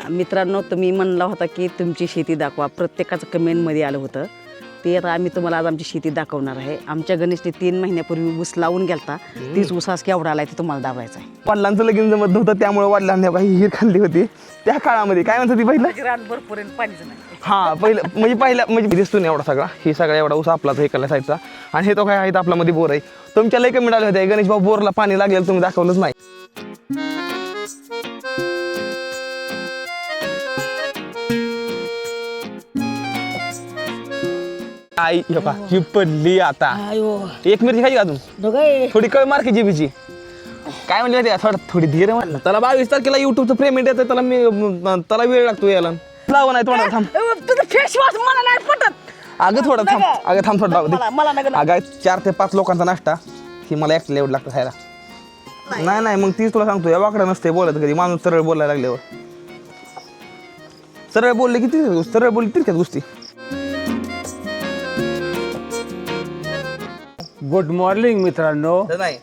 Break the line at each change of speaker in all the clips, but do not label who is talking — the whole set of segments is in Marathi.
मित्रांनो, तुम्ही म्हणला होता की तुमची शेती दाखवा, प्रत्येकाचं कमेंटमध्ये आलं होतं ते. आता आम्ही तुम्हाला आज आमची शेती दाखवणार आहे. आमच्या गणेशने 3 महिन्यापूर्वी ऊस लावून गेलता. तीच ऊसास केवढा आलाय ते तुम्हाला दाखवायचं आहे.
वडिलांचं लगीन जमत नव्हतं त्यामुळे वडिलांनी काही हिर खाल्ली होती त्या काळामध्ये. काय म्हणतात ती पहिलं
रान भरपूर पाणीच नाही.
हा पहिलं म्हणजे दिसतो ना एवढा सगळा, ही सगळा एवढा ऊस आपलाच हे कला साईडचा. आणि हे तो काय आहे आपला मध्ये बोर आहे. तुमच्या लई कमी आले होते गणेश भाऊ बोरला पाणी लागलेलं तुम्ही दाखवलंच नाही. आई का ही पडली आता. एक मिरची खायची अजून थोडी कळ मार की जिबीची. काय म्हणले माहिती थोडी धीर म्हणलं. त्याला 22 तारखेला युट्यूबचं पेमेंट येतं, त्याला वेळ लागतो यायला. लावा नाही तोंडाला थांब.
फेस वॉश मला नाही पटत.
अगं थोडं थांब, अगं थांब थोडं अगं 4 ते 5 लोकांचा नाश्ता ही मला एकट्याला एवढं लागतं खायला. नाही मग तीच तुला सांगतो या वाकडा नसते बोलत कधी. माणूस सरळ बोलायला लागल्यावर सरळ बोलले की सरळ बोलली तिरक्यात गोष्टी.
गुड मॉर्निंग मित्रांनो.
नाही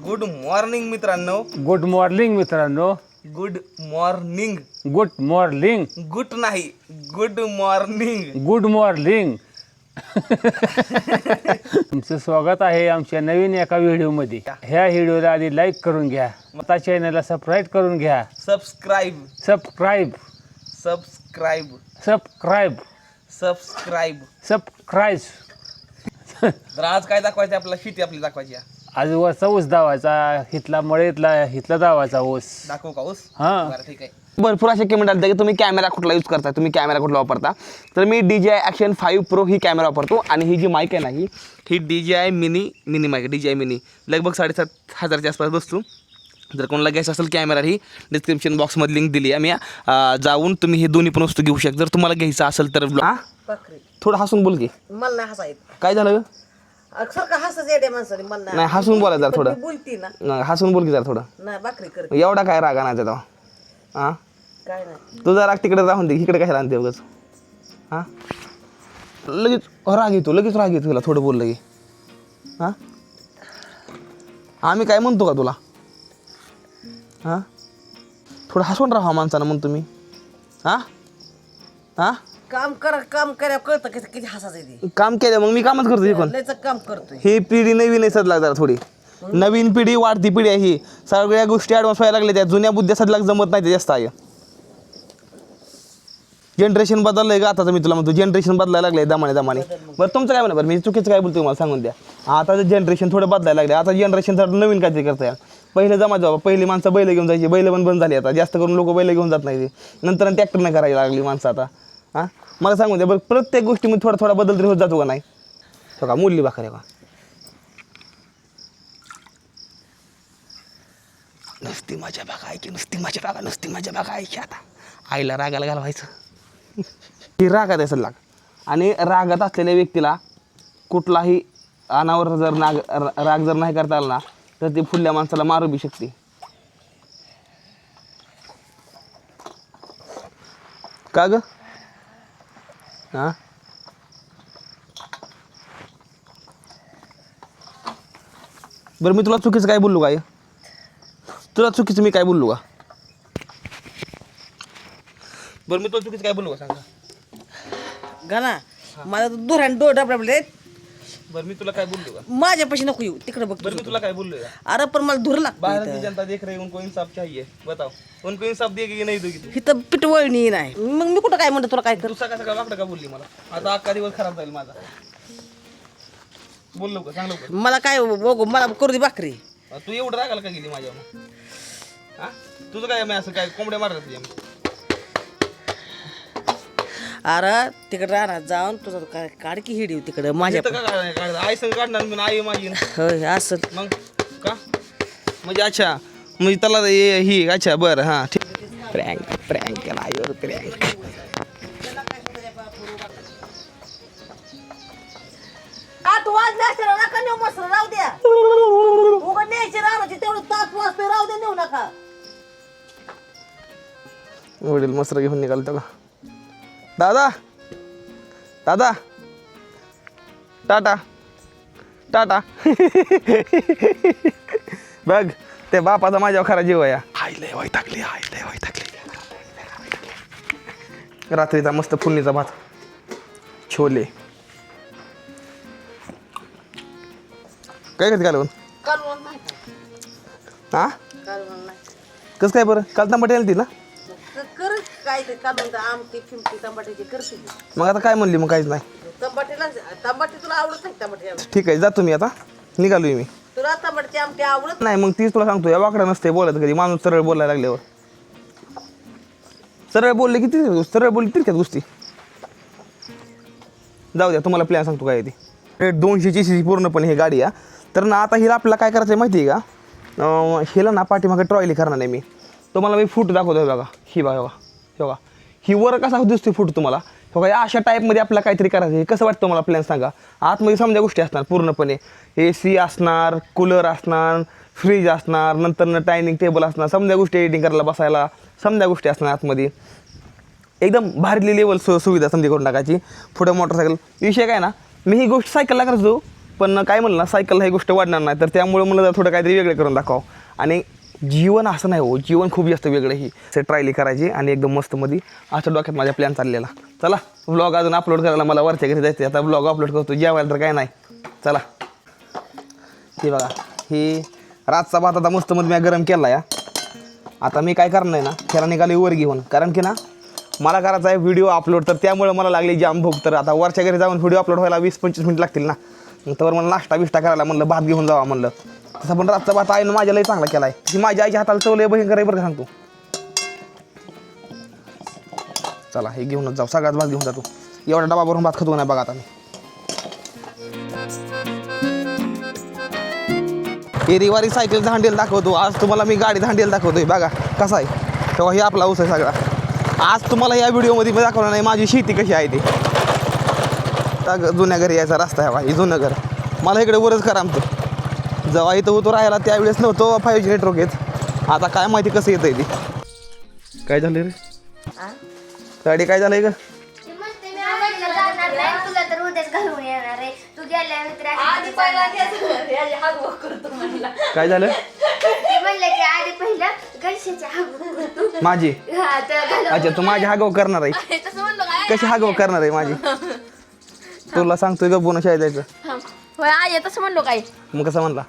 गुड मॉर्निंग मित्रांनो.
गुड मॉर्निंग मित्रांनो.
Good morning.
Good morning.
Good नाही गुड मॉर्निंग.
Good morning. तुमचं स्वागत आहे आमच्या नवीन एका व्हिडिओमध्ये. ह्या व्हिडिओला आधी लाईक करून घ्या, आता चॅनलला सबस्क्राईब करून घ्या.
Subscribe
subscribe
subscribe
subscribe
subscribe
subscribe.
तर आज काय दाखवायचं आपल्याला? शेती आपली दाखवायची.
आज वरचा ऊस दावायचा, हितला हितला दावायचा ऊस.
दाखवू का ऊस?
हा
बरं ठीक आहे. भरपूर असे कमेंट आले की तुम्ही कॅमेरा कुठला यूज करता, तुम्ही कॅमेरा कुठला वापरता. तर मी DJI Action 5 Pro ही कॅमेरा वापरतो. आणि ही जी माईक आहे ना ही DJI mini mic. DJI mini लगभग 7,500च्या आसपास बसतो. जर कोणाला घ्यायचं असेल कॅमेरा ही डिस्क्रिप्शन बॉक्समध्ये लिंक दिली आहे. मी जाऊन तुम्ही हे दोन्ही पण वस्तू घेऊ शकता जर तुम्हाला घ्यायचं असेल तर. थोडं हसून बोल की.
मला नाही हसायचं.
काय झालं?
नाही
हसून बोला जरा थोडं.
बोलती ना,
हसून बोल की जरा थोडं.
नाही भाकरी कर.
एवढा काय राग आणायचा तेव्हा? हां
काय नाही.
तुझा राग तिकडे राहून दे, इकडे कशाला आणते उगाच? हां लगेच राग येतो तुला थोडं बोललं की. हां आम्ही काय म्हणतो का तुला? हां थोडं हसून राहा माणसानं म्हणून तुम्ही. हां हां
काम करा कळतं किती हसायचं ते.
काम केलं मग मी कामच करतो. हे कोण?
लयच काम करतोय.
ही पिढी नवीन आहे सदलाग जरा थोडी. नवीन पिढी वाढती पिढी आहे ही. सगळ्या गोष्टी ॲडव्हान्स व्हायला लागल्या. त्या जुन्या बुद्ध्या सदलाग जमत नाही ते जास्त आहे. जनरेशन बदललंय का आताचं? मी तुला म्हणतो जनरेशन बदलायला लागलंय दमाने. बरं तुमचं काय म्हणा? बरं मी चुकीचं काय बोलतो मला सांगून द्या. आता जनरेशन थोडं बदलायला लागले. आता जनरेशन थोडं नवीन काहीतरी करताय. पहिलं जमा बाबा, पहिली माणसं बैल घेऊन जायची, बैल पण बंद झाली आता. जास्त करून लोक बैल घेऊन जात नाही. नंतर ट्रॅक्टरने करायला लागली माणसं आता. हां मला सांगून द्या बरं, प्रत्येक गोष्टीमध्ये थोडा बदल तरी होत जातो का नाही? हो का? मुरली भाकर आहे का? नुसती माझ्या बघायची, नुसती माझ्या बघायची. आता आईला रागाला घालवायचं. ही रागात आहे लाग. आणि रागात असलेल्या व्यक्तीला कुठलाही अनावर जर राग जर नाही करता आला ना तर ती फुडल्या माणसाला मारू बी शकते. का ग? हां बरं मी तुला चुकीचं काय बोललो? काय तुला चुकीचं मी काय बोललो का? बरं मी तुला चुकीचं काय बोललो का सांगा?
गाना मला दुरान डबडबले.
बरं मी तुला काय बोललो का?
माझ्यापाशी नको येऊ, तिकडे बघ.
बरं मी तुला काय बोललो का?
अरे पण मला धुर
बाहर की
लागतं.
जनता देख रही है, उनको इंसाफ चाहिए. बताओ उनको इंसाफ देगी की नहीं देगी?
इथं पिटवळणी नाही. मग मी कुठं काय म्हणतो तुला काय कर.
तू सगळं वाकडं का बोलली मला? आता अख्खा दिवस खराब जाईल माझा. बोललो का? सांग लवकर.
मला काय बघू, मला करू दे भाकरी.
तू एवढं रागाला का गेली माझ्यावर? हां तुझं काय मी असं काय कोंबड्या मारत तुझ्या?
अरे तिकडे राहणार जाऊन तुझं काय काढ की हिडीव तिकडं माझ्या.
का काढ आई संग काढणार मी, आई माझी.
होय असं
मग का म्हणजे? अच्छा म्हणजे त्याला ही अच्छा बरं हां ठीक. प्रँक केला आईवर प्रँक.
आठ वाजले असेल नका नेऊ मस्त राहू द्या. उघड न्यायची राहण्याची तेवढं तास वाजतोय, राहू द्या नेऊ नका.
वडील मसरा घेऊन निघालतो का? दादा दादा टाटा टाटा. बघ ते बापाचा माझ्यावर खरा जीव आहे. आई लय वैतागली. रात्रीचा मस्त फोडणीचा भात, छोले. काय करते कालवण? हा कसं काय बरं? काल टमाटे आलती ना?
काय ते काढून आमटी फिमटी टमाट्याची करते
मग आता काय म्हणली? मग काहीच नाही.
टमाटे तुला आवडत नाही टमाटे?
ठीक आहे, जातो मी आता, निघालोय मी.
तुला टमाट्याची आमटी आवडत
नाही मग तीच तुला सांगतो, या वाकडा नसते बोलत कधी. माणूस सरळ बोलायला लागल्यावर, सरळ बोलले किती, सरळ बोलली तिरक्यात गोष्टी. जाऊ द्या, तुम्हाला प्लॅन सांगतो काय ती. 200 cc पूर्णपणे ही गाडी आहे. तर ना आता हिला आपल्याला काय करायचं आहे माहिती आहे का? हिला ना पाठीमागे ट्रॉयली करणार आहे मी. तुम्हाला मी फूट दाखवतो बघा. ही बघा बघा, हे बघा, ही वर कसा दिसते फूट तुम्हाला. हे बघा, अशा टाईपमध्ये आपल्याला काहीतरी करायचं आहे. कसं वाटतं मला प्लॅन सांगा. आतमध्ये समजा गोष्टी असणार पूर्णपणे. AC असणार, कूलर असणार, फ्रीज असणार, नंतर डायनिंग टेबल असणार, समजा गोष्टी एडिटिंग करायला बसायला समजा गोष्टी असणार आतमध्ये. एकदम भारीली लेवल सुविधा समजी करून टाकायची. पुढे मोटरसायकल. विषय काय ना, मी ही गोष्ट सायकलला करायचो, पण काय म्हणलं ना, सायकलला ही गोष्ट वाढणार नाही. तर त्यामुळे मला जर थोडं काहीतरी वेगळं करून दाखवावं. आणि जीवन असं नाही हो, जीवन खूप जास्त वेगळं. ही ट्रायली करायची आणि एकदम मस्त मध्ये असं डोक्यात माझ्या प्लॅन चाललेला. चला, व्लॉग अजून अपलोड करायला मला वरच्या घरी जायचं. आता व्लॉग अपलोड करतो, जेवायला तर काय नाही. चला, हे बघा, ही रातचा भात आता मस्त मध्ये मी गरम केला या. आता मी काय करणार आहे ना, त्याला निघाले वर घेऊन, कारण की ना मला करायचा आहे व्हिडिओ अपलोड. तर त्यामुळे मला लागली जाम भूक. तर आता वरच्या घरी जाऊन व्हिडिओ अपलोड व्हायला 20-25 मिनिट लागतील ना. तर मला नाश्ता बिष्टा करायला म्हणलं, भात घेऊन जावा म्हणलं. तसं पण रातचा भात आईनं माझ्या लई चांगला केला आहे. की माझ्या आईच्या हाताला चवलंय बहीण कराय बरं का सांगतो. चला, हे घेऊनच जाऊ, सगळ्यात भात घेऊन जातो. एवढा डबा भरून भात खातो नाही बघा आता मी. हे रविवारी सायकलचा हँडल दाखवतो, आज तुम्हाला मी गाडी हँडल दाखवतोय. बघा कसा आहे तेव्हा. हे आपला ऊस आहे सगळा. आज तुम्हाला या व्हिडिओमध्ये मी दाखवणार नाही माझी शेती कशी आहे ती. जुन्या घरी यायचा रस्ता आहे. ही जुनं घर मला इकडे वरच करा आमचं. जेव्हा इथं होतो राहायला त्यावेळेस नव्हतो 5G नेटवर्क येत. आता काय माहिती कसं येतं ती. काय झालं रे गाडी? काय झालंय का? काय झालं माझी? अच्छा, तू माझी हागव करणार आहे? कशी हागव करणार आहे माझी? तुला सांगतोय का बोन शाळेत जायचं?
तसं म्हणलो काय?
मग कसं म्हणला?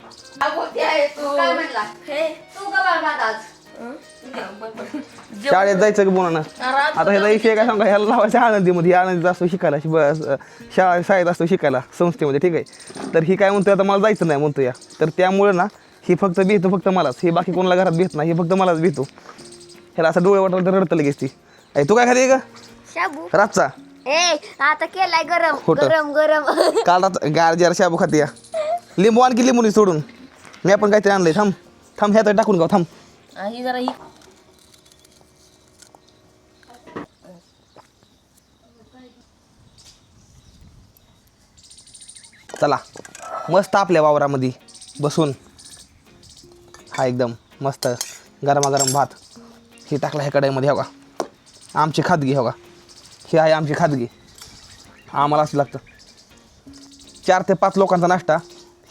शाळेत जायचं का बोना? आता ह्याचा विषय काय सांगा, ह्याला लावायचं आनंदीमध्ये. आनंदीत असतो शिकायला, शाळेत असतो शिकायला संस्थेमध्ये. ठीक आहे, तर ही काय म्हणतोय आता मला जायचं नाही म्हणतो या. तर त्यामुळे ना ही फक्त भेटतो फक्त मलाच. हे बाकी कोणाला घरात भेट नाही, हे फक्त मलाच भेटतो. ह्याला असं डोळे वाटलं तर रडतं लगेच ती. तू काय खाते का रातचा?
आता केलाय गरम
खोटं.
गरम गरम.
काल रात गार शाबू खाते या. लिंबू आणखी लिंबूनी सोडून मी आपण काहीतरी आणलंय. थांब थांब, ह्यात टाकून गाव. थांब,
ही जरा ही
चला मस्त आपल्या वावरामध्ये बसून हा एकदम मस्त गरमागरम भात हे टाकला ह्या कढईमध्ये. हो का, आमची खादगी. हो का, ही आहे आमची खादगी. आम्हाला असं लागतं 4 ते 5 लोकांचा नाश्ता.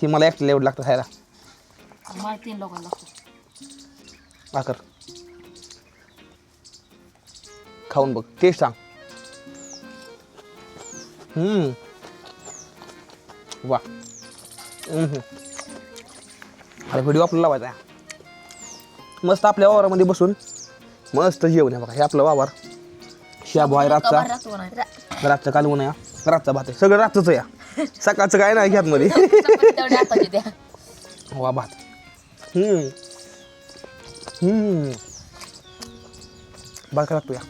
ही मला एकट्याला एवढं लागतं खायला.
3 लोकांना
भाकर खाऊन बघ, टेस्ट सांग. वा. अरे व्हिडिओ आपल्याला लावायचा आहे. मस्त आपल्या वावरामध्ये बसून मस्त जेवण आहे बघा. हे आपलं वावर. शाबू आहे रातचा, रातचं कालवण आहे, रातचा भात आहे, सगळं रातच या. सकाळचं काय नाही ह्यात मध्ये. वा भात. भात लागतो या.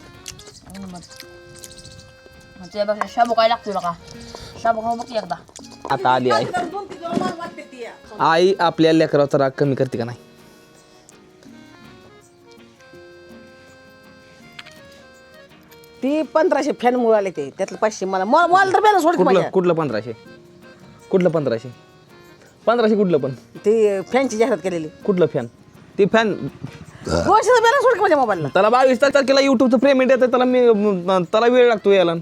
तुझ्यापेक्षा शाबू काय लागतो का? शाबू खाऊ बघ एकदा.
आता आली आई. आई आपल्या लेकराचा राग कमी करते का नाही?
ती 1500 फॅन मुळे आले ते, त्यातलं 500 मला तर बॅलन्स सोड.
कुठलं 1500? कुठलं 1500? 1500 कुठलं पण?
ती फॅनची जाहिरात केलेली.
कुठलं फॅन? ती फॅन
200 बॅलन्स सोड माझ्या मोबाईलला.
त्याला 22 तारखेला युट्यूबचं पेमेंट येतं. त्याला वेळ लागतो यायला.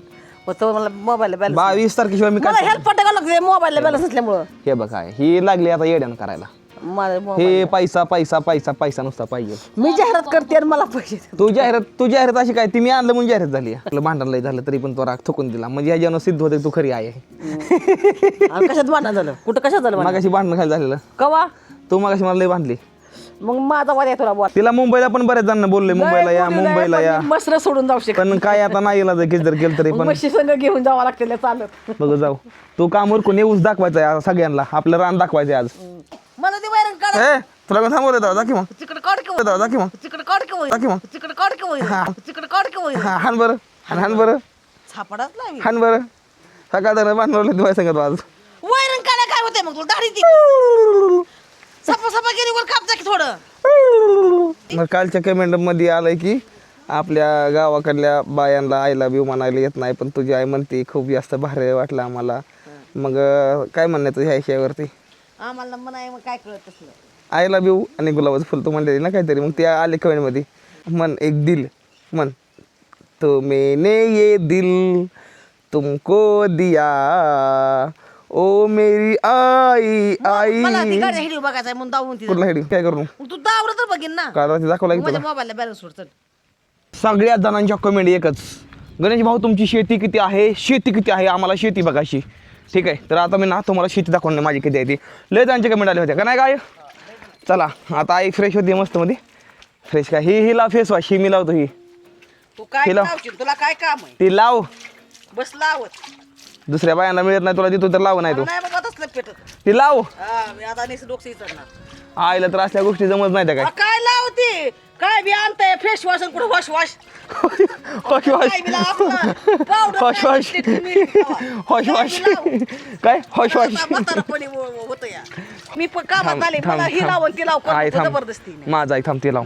मला मोबाईलला बॅलन्स
22 तारखेशिवाय मी
मला
काय.
हेल्प पटायला लागते मोबाईलला बॅलन्स नसल्यामुळं.
हे बघा, ही लागली आता येड्यानं करायला. हे पैसा पैसा पैसा पैसा नुसता पाहिजे.
मी जाहिरात करते आणि मला पैसे देतात.
तू जाहिरात अशी काय ती मी आणलं म्हणून जाहिरात झाली. आपलं भांडण लय झालं तरी पण तो राग थुकून दिला. म्हणजे ह्याच्यानं सिद्ध होते तू खरी आहे.
अहो, कशात भांडण झालं? कुठं कशात झालं भांडण?
मागाशी भांडण खाली झालेलं.
कवा?
तू मागाशी मला लय बांधली.
मग माझा वाद आहे तुला बोल.
तिला मुंबईला पण बऱ्याच जणांना बोलले मुंबईला या मुंबईला या.
मसर सोडून जाऊ शकत.
पण काय आता नाही इलाज किती जर केलं तरी पण
म्हशी संग घेऊन जावं लागतं चालत.
बघ जाऊ. तू काम उरकून ऊस दाखवायचा आहे सगळ्यांना. आपलं रान दाखवायचं आज.
मला ते वैरण काढ
ए तुला मी थांबवलं दादा की मग
तिकडे काढ की
दादा की मग
तिकडे काढ की वैरण.
की मग
तिकडे काढ की वैरण. तिकडे काढ की वैरण.
हान बरं हान बरं
सापडाच नाही
हान बरं सकाळ बांधवलं तुला सांगत आज.
वैरण काढा काय होते मग तुला दाढी ती सपा सपा गेली वर कापता की थोडं.
मग कालच्या कमेंट मध्ये आलंय की आपल्या गावाकडल्या बायांना आय लव्ह यू म्हणायला येत नाही पण तुझी आई म्हणते खूप जास्त भारी वाटलं आम्हाला. मग काय म्हणण्याचं ह्या विषयावरती
आम्हाला म्हणाय मग काय कळत तसलं.
आय लव्ह यू आणि गुलाबाचं फुल तू म्हणलेली ना काहीतरी. मग ते आले कमेंटमध्ये मन एक दिल मन तो मैंने ये दिल तुमको दिया ओ मेरी आई आई.
मला ती गाडी हिडीव बघायचा म्हणून दावून ती.
कुठला हेडी काय करू
मग तू दावलं तर बघीन ना.
काल रात्री दाखवला की
माझ्या
तुला
मोबाईलला बॅलन्स सोड चल.
सगळ्या जणांच्या कमेंट एकच. गणेश भाऊ तुमची शेती किती आहे शेती किती आहे आम्हाला शेती बघायची. ठीक आहे तर आता मी ना तुम्हाला शेती दाखवणार माझी किती आहे ती. लय त्यांचे कमेंट आले होते का नाही काय. चला आता आई फ्रेश होती मस्त मध्ये फ्रेश काय ही हिला फेस वॉश ही मी लावतो ही
तू काय
हिला.
लावशील तुला काय काम आहे
ती लाव.
बस लावत.
दुसऱ्या बायांना मिळत नाही तुला तिथं तर लाव नाही तू
नाही बाबा तसलं पेटत.
ती लाव.
हा मी आता नाही डोकं विचारणार.
आईला तर असल्या गोष्टी जमत नाही त्या काय.
काय लावते काय बी आणताय फेस वॉश आणि कुठं वॉश वॉश
वॉश वॉश
काय बी लाव आपलं. Powder
वॉश
काय
वॉश
lipstick मीठ लावा.
वॉश वॉश
काय बी लाव.
काय वॉश वॉश
आता म्हातारपणी होतं या. मी पण कामात आले मला ही लावून ती लाव
आई
कोण
थांब
जबरदस्ती
माझा आई थांब ती लाव.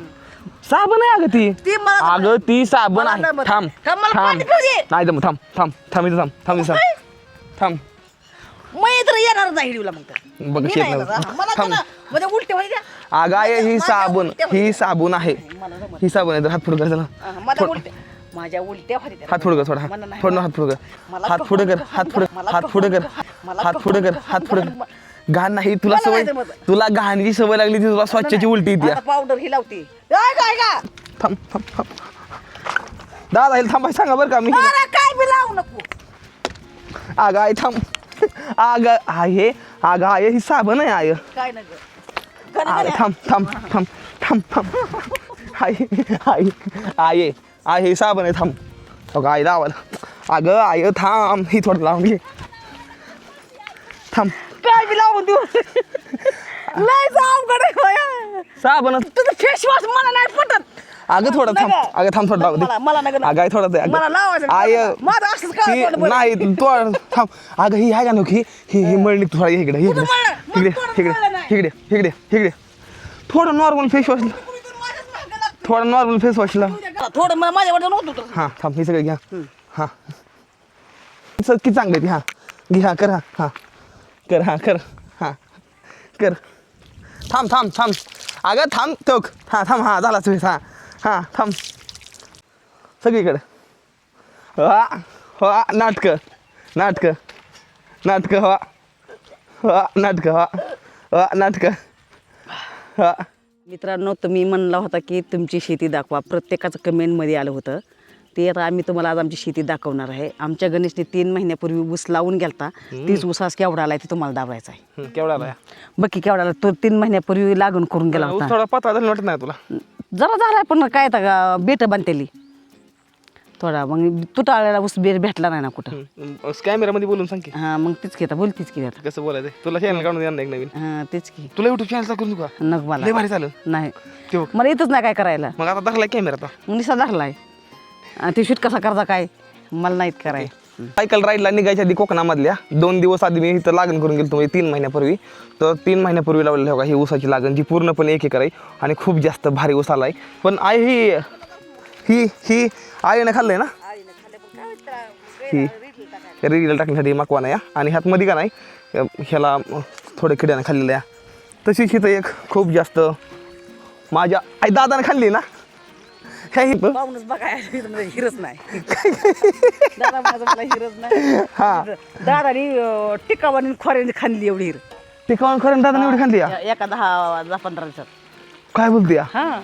साबण आहे अगं ती
ती मला
अगं ती साबण
मला
आहे.
नाही मत.
थांब
थांब, मला
थांब
पाणी पिऊ दे.
नाही थांब थांब थांब इथं थांब थांब इथं थांब.
मी तर येणार नाही हिडीवला मग तर.
बघ
मी
शेत
नाही येणार. हा, मला तर ना म्हणजे उलटे व्हायचे.
अगं आहे ही
माझ्या
साबण
उलट्या
ही
व्हायच्या.
साबण आहे ही साबण आहे तर हात पुढे कर जरा.
मला उलटे माझ्या उलट्या व्हायच्या.
हात पुढे कर थोडा
मला नाही.
थोडं हात पुढे कर हात पुढे कर हात पुढे हात पुढे कर हात पुढे कर हात पुढे कर. घाण नाही तुला
मला
सवय
नाही जमत.
तुला घाणीची सवय लागली ती तुला स्वच्छची उलटी येते.
आता पावडर ही लावते. काय काय का
थांब थांब थांब दादा हे थांबाय सांगा बरं का मी
अरे काय बी लावू नको.
अगं आहे थांब अगं आहे अगं आहे ही साबण आहे आय
काय नाही
थांब थांब थांब थांब थांब आहे आहे आहे साबण आहे थांब अगं आई लावायला अगं आय थांब ही थोडं लावून घे थांब
काय बी लावून देऊ. लय जाऊ कडे
साबण
तुझं फेस वॉश मला नाही पटत.
अगं थोडं थांब अगं थांब थोडं लावू दे
मला नका
अगं आई थोडं दे
मला लावायचं.
आय
माझं असंच काय
ती
तोंड बरं.
नाही तू थांब अगं ही आहे का नको ही मळणी थोडा इकडे इकडे
कुठं मळलं?
इकडे
मला तोंड
इकडे
मळलं नाही.
इकडे इकडे इकडे थोडं नॉर्मल फेस वॉश थोडं नॉर्मल फेस वॉशला
थोडं मला माझ्यावर नव्हतं.
हां थांब हे सगळं घ्या हां किती चांगलं आहे ते हां घे हां कर हां कर हां कर हां कर थांब थांब थांब अगं थांब टोक हां थांब हां झाला तुम्ही हां हां थांब सगळीकडे हा हा नाटकं नाटकं नाटकं हा हा नाटकं हा हा नाटकं हा.
मित्रांनो तुम्ही म्हणला होता की तुमची शेती दाखवा. प्रत्येकाचं कमेंटमध्ये आलं होतं ते. आता आम्ही तुम्हाला आज आमची शेती दाखवणार आहे. आमच्या गणेशने 3 महिन्यापूर्वी ऊस लावून गेलता. तीच ऊसास केवढा आलाय ते तुम्हाला दाबायचा आहे.
केवढा आला
बघ की केवढा आला. तो 3 महिन्यापूर्वी लागून करून गेला होता.
थोडा पता झाला वाटत नाही तुला
जरा झालाय पण काय आता बेट बांधतेली थोडा. मग तुटाळ्याला ऊस भेटला नाही ना कुठं.
कॅमेरामध्ये बोलून सांग की
हां मग तीच की आता बोलतीच की आता.
कसं बोलायचं तुला चॅनल काढून द्या ना एक नवीन
हां तेच की.
तुला युट्यूब चॅनल करून का
नग
लय
मला
भारी चालेल
नाही
ठेव
मला येतच नाही काय करायला.
मग आता दाखला कॅमेरा आता
मग निसा धरलाय आणि ते शूट कसा करता काय मला नाहीत कराय.
सायकल राईडला निघायच्या आधी कोकणामधल्या 2 दिवस आधी मी इथं लागण करून गेलो म्हणजे 3 महिन्यापूर्वी. तर 3 महिन्यापूर्वी लावलेलं हो ही ऊसाची लागण जी पूर्णपणे एक एकर आहे आणि खूप जास्त भारी ऊस आला आहे. पण आई ही ही ही आईने खाल्लंय ना ही रील टाकण्यासाठी मकवाना या आणि ह्यात मध्ये का नाही ह्याला थोडं किड्यानं खाल्लेलं या. तशीच इथं एक खूप जास्त माझ्या आई दादाने खाल्ली ना ह्या ही
पाहूनच बघायला हिरच नाही. दादा माझं मला हिरच नाही.
हां
दादानी टिकावानी खोऱ्याने खाल्ली एवढी हिर.
टिकावून खरं दादा एवढी खाल्ली या?
एका 10-15 दिवसात.
काय बोलते या?
हा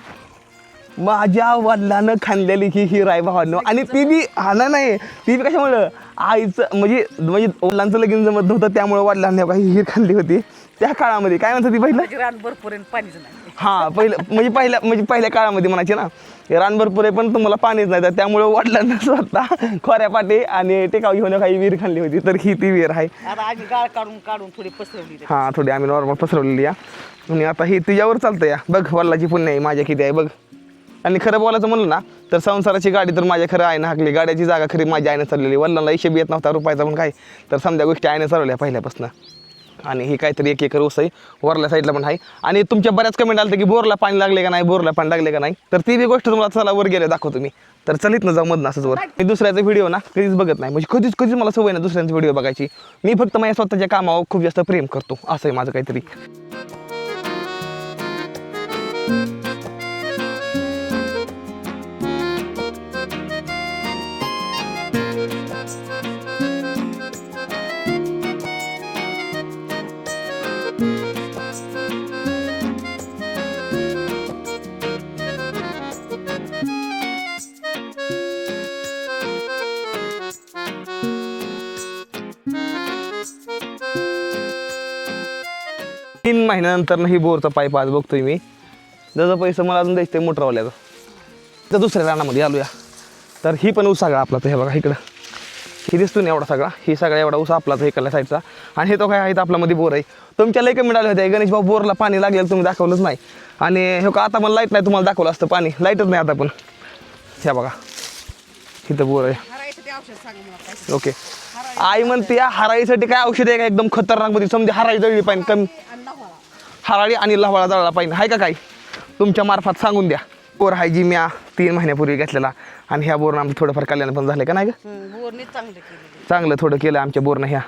माझ्या वडिलानं खाल्लेली ही हिर आहे भावांनो. आणि ती बी नाही ती बी कशामुळं आईचं म्हणजे वडिलांचं लगीन जमत नव्हतं त्यामुळे वडिलांनी काही हिर खाल्ली होती त्या काळामध्ये. काय म्हणतात ती पहिलं?
रान भरपूर आहे, पाणीच नाही.
हां पहिल्या काळामध्ये म्हणायचे ना रान भरपूर आहे पण तुम्हाला पाणीच नाही तर त्यामुळे वडिलांना स्वतः खोऱ्या पाटे आणि टेकाव घेऊन काही विहीर खाल्ली होती. तर ही ती विहीर आहे.
आता आम्ही गाळ काढून थोडी पसरवली.
हां थोडी आम्ही नॉर्मल पसरवलेली आहे. आणि आता ही तुझ्यावर चालतं या बघ. वडिलाची पुण्य आहे माझ्या किती आहे बघ. आणि खरं बोलायचं म्हणलं ना तर संसाराची गाडी तर माझ्या खरं आईनं हाकली. गाड्याची जागा खरी माझ्या आईनं चाललेली. वडिलांना हिशेब येत नव्हता रुपयाचा पण काय तर समजा गोष्टी आईनं चालवल्या पहिल्यापासून. आणि ही काहीतरी 1 एकर ऊस आहे वरल्या साईडला पण आहे. आणि तुमच्या बऱ्याच कमेंट आलं की बोरला पाणी लागले का नाही बोरला पाणी लागले का नाही तर ती बी गोष्ट तुम्हाला चला वर गेले दाखवतो मी. तर चलित ना जाऊ मधनं असंच वर. मी दुसऱ्याचा व्हिडिओ ना कधीच बघत नाही म्हणजे कधीच मला सवय ना दुसऱ्यांचा व्हिडिओ बघायची. मी फक्त माझ्या स्वतःच्या कामावर खूप जास्त प्रेम करतो असं आहे माझं काहीतरी. तीन महिन्यानंतर ही बोरचा पाईप आज बघतोय मी. जसं पैसे मला अजून द्यायचं मोटरवाल्याचं. तर दुसऱ्या रानामध्ये आलो या. तर ही पण ऊस सगळा आपला. हे बघा इकडं ही दिसतो ना एवढा सगळा. ही सगळा एवढा ऊस आपलाच हे इकडल्या साईडचा. आणि हे तो काय आहे आपल्यामध्ये बोर आहे. तुमच्या लई कमी आले होते गणेश भाऊ बोरला पाणी लागलेलं तुम्ही दाखवलंच नाही. आणि हे का आता मला लाईट नाही तुम्हाला दाखवलं असतं पाणी. लाईटच नाही आता पण. हे बघा इथं बोर आहे. ओके आई म्हणते हराईसाठी काय औषध आहे का एकदम खतरनाक मध्ये समजा हराई जळली पाहिजे कमी हराळी आणि लवाळा जळला पाहिजे आहे का काय तुमच्या मार्फत सांगून द्या. बोर आहे जी म्या 3 महिन्यापूर्वी घेतलेला आणि ह्या बोरनं आमचं थोडंफार कल्याण पण झालं का नाही का.
बोरने चांगलं केलं.
चांगलं थोडं केलं आमच्या बोरनं ह्या.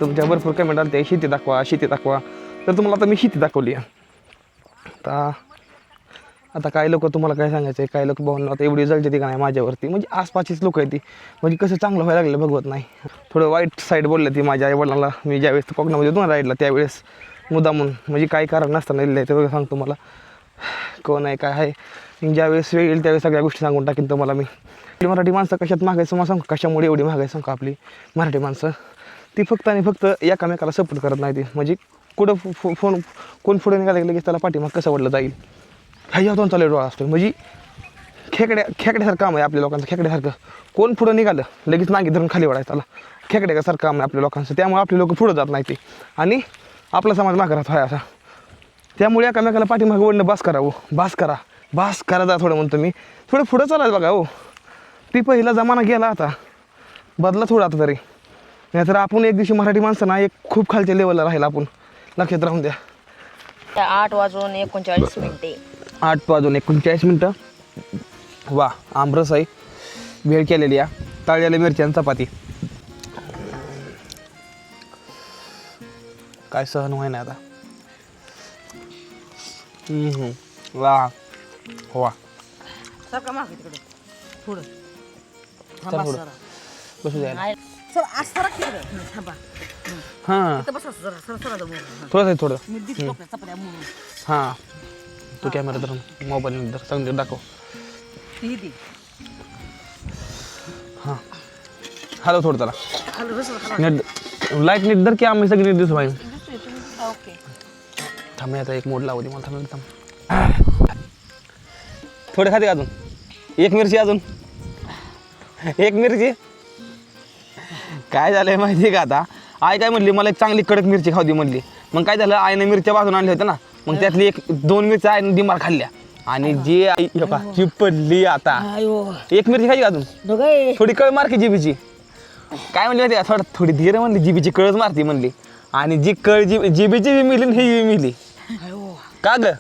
तुमच्या भरपूर कमेंट आले शेती दाखवा तर तुम्हाला आता मी शेती दाखवली आहे. आता काही लोक तुम्हाला काय सांगायचं आहे काही लोक भावना आता एवढी जळते ती का नाही माझ्यावरती म्हणजे आसपासचीच लोक आहेत ती म्हणजे कसं चांगलं व्हायला लागलं बघवत नाही. थोडं वाईट साईड बोललं ती माझ्या आईवडिलांना मी ज्यावेळेस कोकणामध्ये होतो ना राईडला त्यावेळेस मुद्दामून म्हणजे काही कारण नसताना लिहिलं आहे ते बघा सांगतो मला कोण आहे काय आहे. ज्यावेळेस वेळ येईल त्यावेळेस सगळ्या गोष्टी सांगून टाकीन तुम्हाला मी. मराठी माणसं कशात मागायचं मला सांगू कशामुळे एवढी मागायचं सांगू आपली मराठी माणसं ती फक्त आणि फक्त एकामेकाला सपोर्ट करत नाही ती म्हणजे कुठं फोन कोण पुढे निघायला गेलं की त्याला पाठीमाग कसं वडलं जाईल ह्या दोन चालू डोळा असतो म्हणजे खेकड्यासारखं काम आहे आपल्या लोकांचं. खेकड्यासारखं कोण पुढं निघालं लगेच नागी धरून खाली वाढायचं त्याला खेकड्यासारखं काम आहे आपल्या लोकांचं. त्यामुळे आपले लोक पुढं जात नाही ते आणि आपला समाज मागं राहतो आहे असा. त्यामुळे एकामेकाला पाठीमागं वडणं बास करा जा थोडं म्हणतो मी. थोडं पुढं चालायचं बघा हो. ती पहिला जमाना गेला आता बदला थोडा आता तरी नाही तर आपण एक दिवशी मराठी माणसं ना एक खूप खालच्या लेवलला राहिला आपण लक्षात राहून द्या.
8:39
8:39 वा आमरस आहे भेळ केलेली आहे तळलेल्या मिरच्या चपाती काय सहन व्हाय ना आता. वा वा
सारखा मागे तिकडे पुढं
चल
थांबा
पुढं.
जरा.
बसू द्या
सर आज सरक तिकडे थांबा
हां
इथं बसा जरा सर
थोडं थोडं
मी दिसतो आपल्या चपात्या म्हणून
हां तू कॅमेरा धरून मोबाईल धर चांगली दाखव.
ती
हां हॅलो थोडं त्याला
खाली बस
नीट लाईट नीट धर की आम्ही सगळी नीट दिसू पाहिजे.
ओके
थांब आता एक मोड लावू दे मला थांब थोडे खाते अजून एक मिरची अजून एक मिरची. काय झालंय माहिती का आता आई काय म्हणली मला एक चांगली कडक मिरची खाऊ दे म्हणली. मग काय झालं आईने मिरच्या भाजून आणल्या होत्या ना मग त्यातली 1-2 मिरच्या आईने दिमार खाल्ल्या आणि जी आई जी पडली आता एक मिरची खायची अजून थोडी कळ मारकी जिबीची. काय म्हणली माहिती का थोडी धीर म्हणली जिबीची कळच मारती म्हणली आणि जी कळ जिबीची बी मिली ही बी मिली. का ग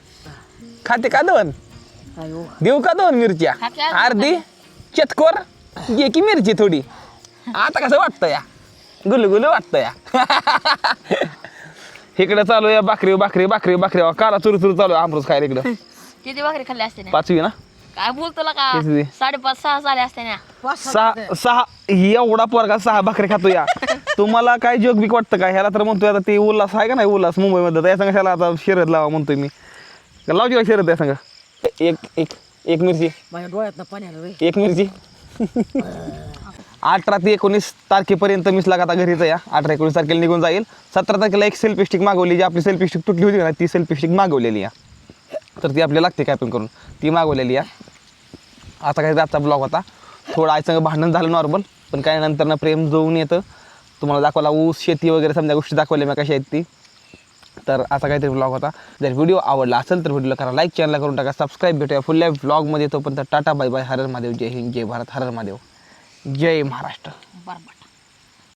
खाते का 2 देऊ का 2 मिरच्या अर्धी चतकोर घे की मिरची थोडी. आता कसं वाटतं या गुलू गुलू वाटतं या इकडे चालू या भाकरी भाकरी भाकरी भाकरी काला चुरू चुरू चालू आहे आमरस खायला इकडं
किती भाकरी खाल्ली असते ना
5वी ना
काय बोलतो का
किती?
5.5-6 झाले असते ना
6 एवढा पोरगा 6 भाकरी खातो या तुम्हाला काय जोक बिक वाटतं का ह्याला तर म्हणतोय आता ते उल्हास आहे का नाही उल्हास मुंबईमध्ये त्या संघ ह्याला आता शर्यत लावा म्हणतोय मी लावची का शर्यत त्या संघ एक मिरची
माझ्या डोळ्यात पाणी आलं रे.
एक मिरची 18 ते 19 तारखेपर्यंत मीच आता घरीच या 18-19 तारखेला निघून जाईल 17 तारखेला एक सेल्फी स्टिक मागवली जी आपली सेल्फी स्टिक तुटली होती ना ती सेल्फी स्टिक मागवलेली आहे तर ती आपल्याला लागते काय पण करून ती मागवलेली आहे आता काही आजचा ब्लॉग होता थोडं आईचं भांडण झालं नॉर्मल पण काय नंतर ना प्रेम जोडून येतं तुम्हाला दाखवला ऊस शेती वगैरे समजा गोष्टी दाखवल्या मी कशा आहेत ती तर असा काहीतरी ब्लॉग होता जर व्हिडिओ आवडला असेल तर व्हिडिओला करा लाईक चॅनलला करून टाका सबस्क्राईब भेटूया फुल ब्लॉगमध्ये तोपर्यंत tata bye bye Har Mahadev जय हिंद जय भारत हर महादेव जय महाराष्ट्र
बरोबर